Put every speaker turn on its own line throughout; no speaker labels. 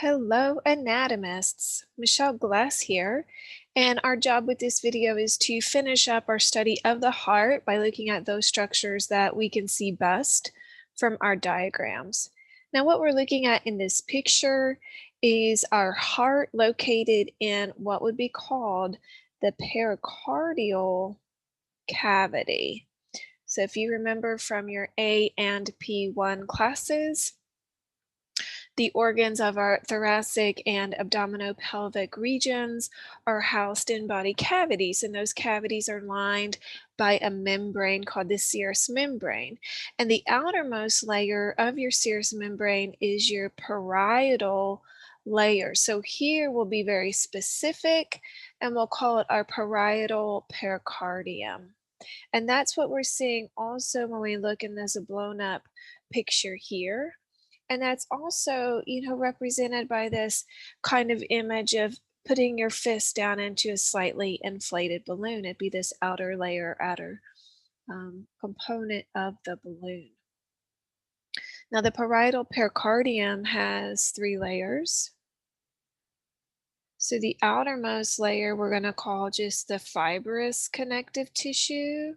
Hello, anatomists. Michele here, and our job with this video is to finish up our study of the heart by looking at those structures that we can see best from our diagrams. Now, what we're looking at in this picture is our heart located in what would be called the pericardial cavity. So if you remember from your A and P1 classes, the organs of our thoracic and abdominopelvic regions are housed in body cavities, and those cavities are lined by a membrane called the serous membrane. And the outermost layer of your serous membrane is your parietal layer. So here we'll be very specific, and we'll call it our parietal pericardium. And that's what we're seeing also when we look in this blown up picture here. And that's also, represented by this kind of image of putting your fist down into a slightly inflated balloon. It'd be this outer layer, outer component of the balloon. Now, the parietal pericardium has 3 layers. So the outermost layer we're going to call just the fibrous connective tissue.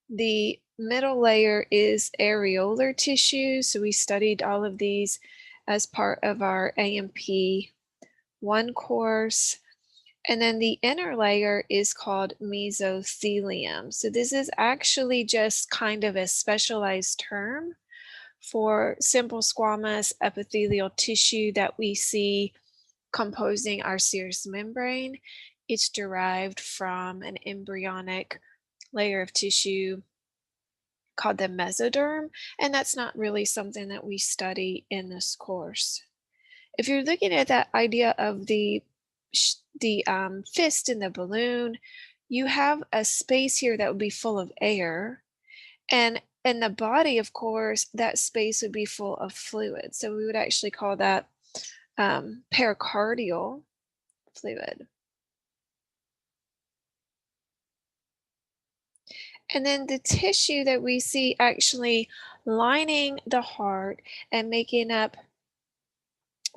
The middle layer is areolar tissue. So we studied all of these as part of our AMP1 course. And then the inner layer is called mesocelium. So this is actually just kind of a specialized term for simple squamous epithelial tissue that we see composing our serous membrane. It's derived from an embryonic layer of tissue called the mesoderm, and that's not really something that we study in this course. If you're looking at that idea of the fist in the balloon, you have a space here that would be full of air, and in the body, of course, that space would be full of fluid. So we would actually call that pericardial fluid. And then the tissue that we see actually lining the heart and making up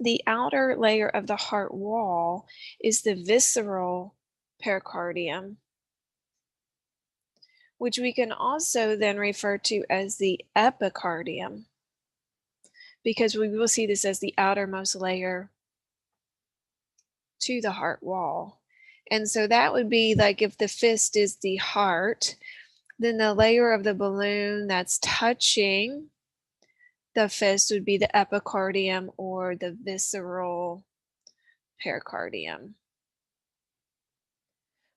the outer layer of the heart wall is the visceral pericardium, which we can also then refer to as the epicardium, because we will see this as the outermost layer to the heart wall. And so that would be like if the fist is the heart, then the layer of the balloon that's touching the fist would be the epicardium or the visceral pericardium.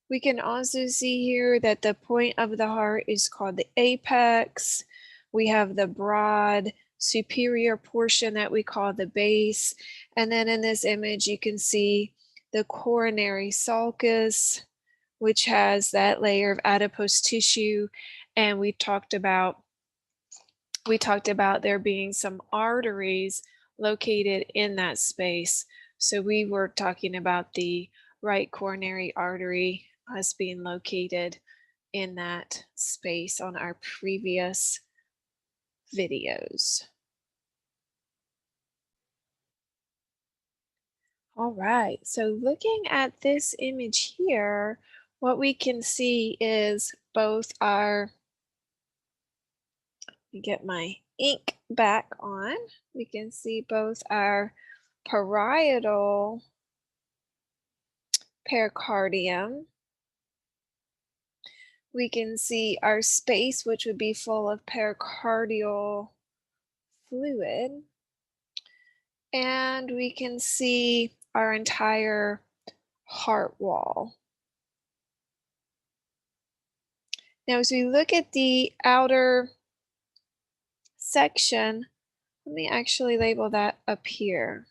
We can also see here that the point of the heart is called the apex. We have the broad superior portion that we call the base. And then in this image, you can see the coronary sulcus, which has that layer of adipose tissue. And we talked about there being some arteries located in that space. So we were talking about the right coronary artery as being located in that space on our previous videos. All right, so looking at this image here, what we can see is both our, let me get my ink back on. We can see both our parietal pericardium. We can see our space, which would be full of pericardial fluid. And we can see our entire heart wall. Now, as we look at the outer section, let me actually label that up here.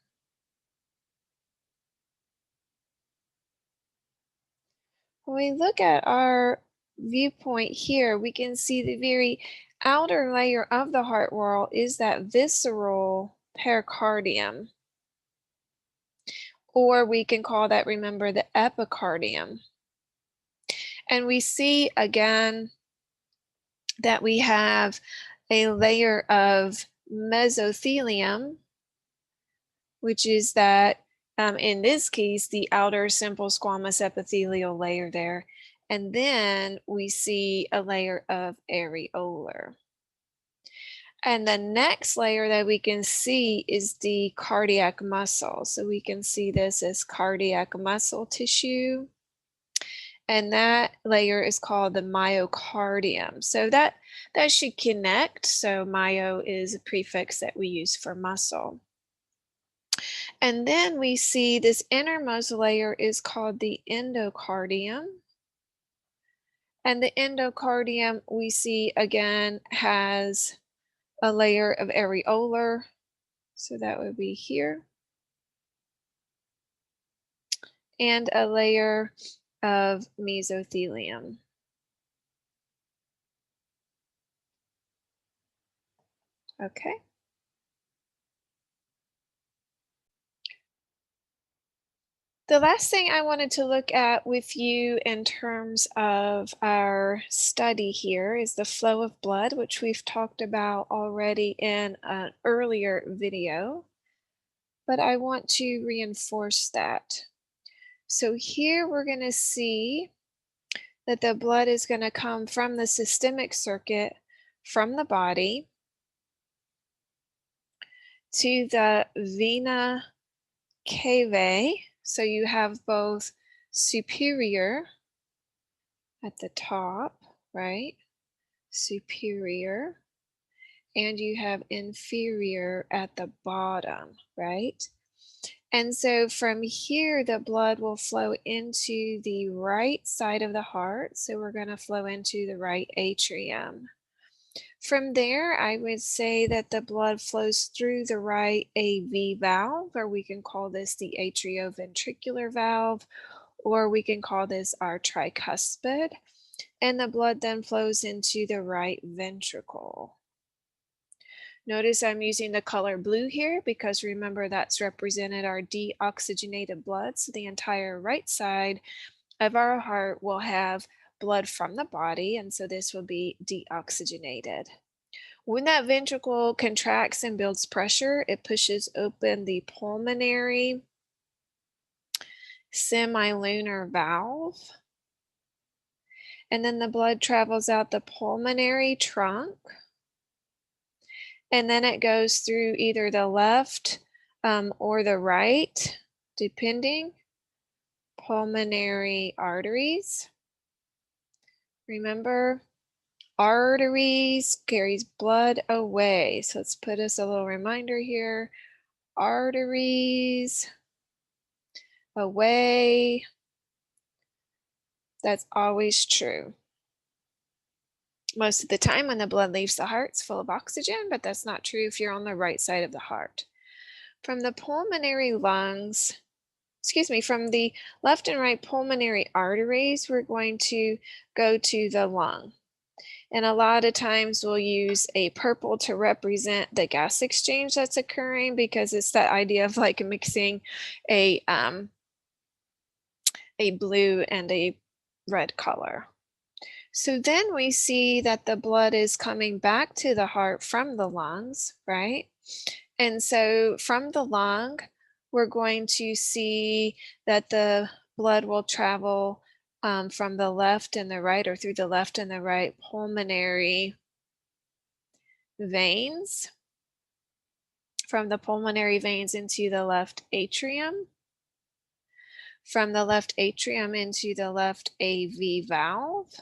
When we look at our viewpoint here, we can see the very outer layer of the heart wall is that visceral pericardium, or we can call that, remember, the epicardium. And we see again that we have a layer of mesocelium which is that in this case, the outer simple squamous epithelial layer there. And then we see a layer of areolar. And the next layer that we can see is the cardiac muscle. So we can see this as cardiac muscle tissue. And that layer is called the myocardium. So that should connect. So myo is a prefix that we use for muscle. And then we see this innermost layer is called the endocardium. And the endocardium we see again has a layer of areolar. So that would be here. And a layer of mesothelium. Okay. The last thing I wanted to look at with you in terms of our study here is the flow of blood, which we've talked about already in an earlier video, but I want to reinforce that. So here we're going to see that the blood is going to come from the systemic circuit from the body to the vena cavae. So you have both superior at the top, right? Superior. And you have inferior at the bottom, right? And so from here, the blood will flow into the right side of the heart. So we're going to flow into the right atrium. From there, I would say that the blood flows through the right AV valve, or we can call this the atrioventricular valve, or we can call this our tricuspid. And the blood then flows into the right ventricle. Notice I'm using the color blue here because remember that's represented our deoxygenated blood. So the entire right side of our heart will have blood from the body, and so this will be deoxygenated. When that ventricle contracts and builds pressure, it pushes open the pulmonary semilunar valve, and then the blood travels out the pulmonary trunk, and then it goes through either the left or the right, depending, pulmonary arteries. Remember, arteries carries blood away. So let's put us a little reminder here. Arteries away. That's always true. Most of the time when the blood leaves the heart, it's full of oxygen, but that's not true if you're on the right side of the heart. From the pulmonary lungs, from the left and right pulmonary arteries, we're going to go to the lung. And a lot of times we'll use a purple to represent the gas exchange that's occurring because it's that idea of like mixing a blue and a red color. So then we see that the blood is coming back to the heart from the lungs, right? And so from the lung, we're going to see that the blood will travel from the left and the right, or through the left and the right pulmonary veins, from the pulmonary veins into the left atrium, from the left atrium into the left AV valve,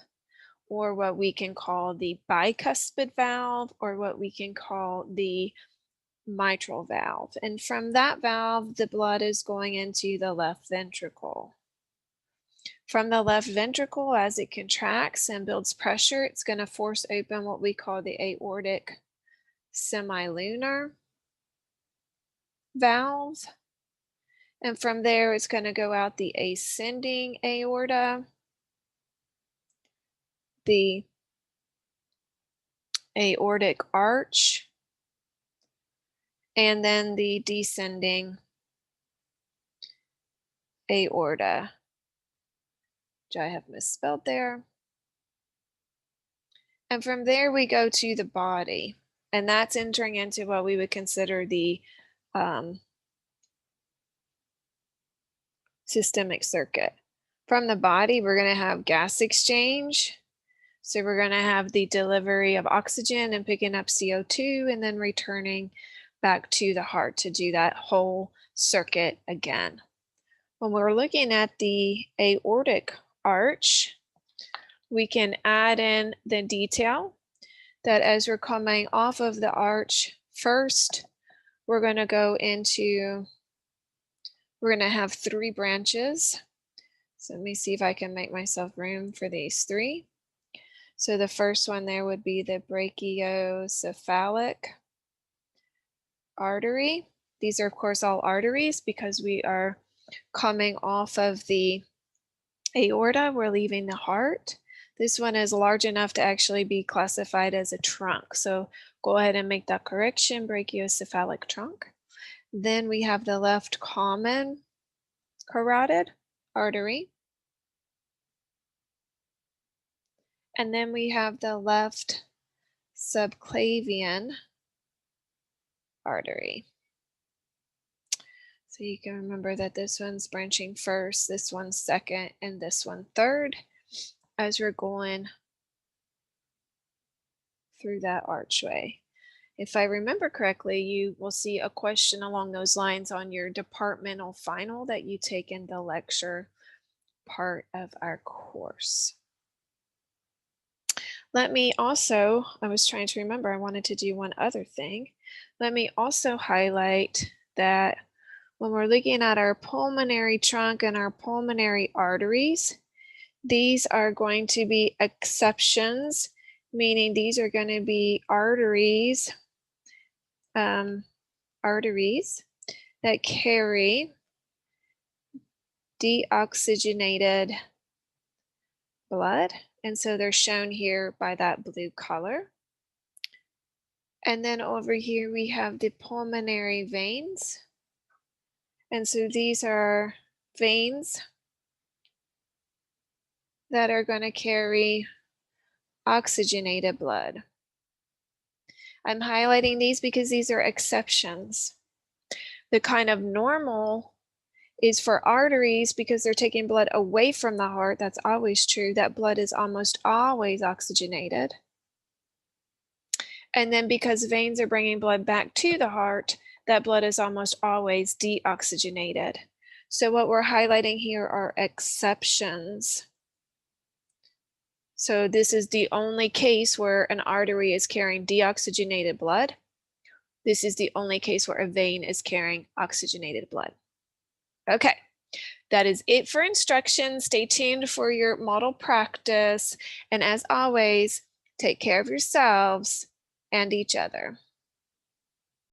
or what we can call the bicuspid valve, or what we can call the mitral valve. And from that valve, the blood is going into the left ventricle. From the left ventricle, as it contracts and builds pressure, it's going to force open what we call the aortic semilunar valve. And from there, it's going to go out the ascending aorta, the aortic arch, and then the descending aorta, which I have misspelled there. And from there, we go to the body, and that's entering into what we would consider the systemic circuit. From the body, we're going to have gas exchange. So we're going to have the delivery of oxygen and picking up CO2 and then returning back to the heart to do that whole circuit again. When we're looking at the aortic arch, we can add in the detail that as we're coming off of the arch, first, we're going to have 3 branches. So let me see if I can make myself room for these 3. So the first one there would be the Brachiocephalic Artery. These are, of course, all arteries because we are coming off of the aorta. We're leaving the heart. This one is large enough to actually be classified as a trunk. So go ahead and make that correction, brachiocephalic trunk. Then we have the left common carotid artery. And then we have the left subclavian artery. So you can remember that this one's branching first, this one's second, and this one third as we're going through that archway. If I remember correctly, you will see a question along those lines on your departmental final that you take in the lecture part of our course. Let me also, I was trying to remember, I wanted to do one other thing. Let me also highlight that when we're looking at our pulmonary trunk and our pulmonary arteries, these are going to be exceptions, meaning these are going to be arteries that carry deoxygenated blood. And so they're shown here by that blue color. And then over here we have the pulmonary veins. And so these are veins that are going to carry oxygenated blood. I'm highlighting these because these are exceptions. The kind of normal is for arteries because they're taking blood away from the heart. That's always true. That blood is almost always oxygenated. And then because veins are bringing blood back to the heart, that blood is almost always deoxygenated. So what we're highlighting here are exceptions. So this is the only case where an artery is carrying deoxygenated blood. This is the only case where a vein is carrying oxygenated blood. Okay, that is it for instruction. Stay tuned for your model practice. And as always, take care of yourselves and each other.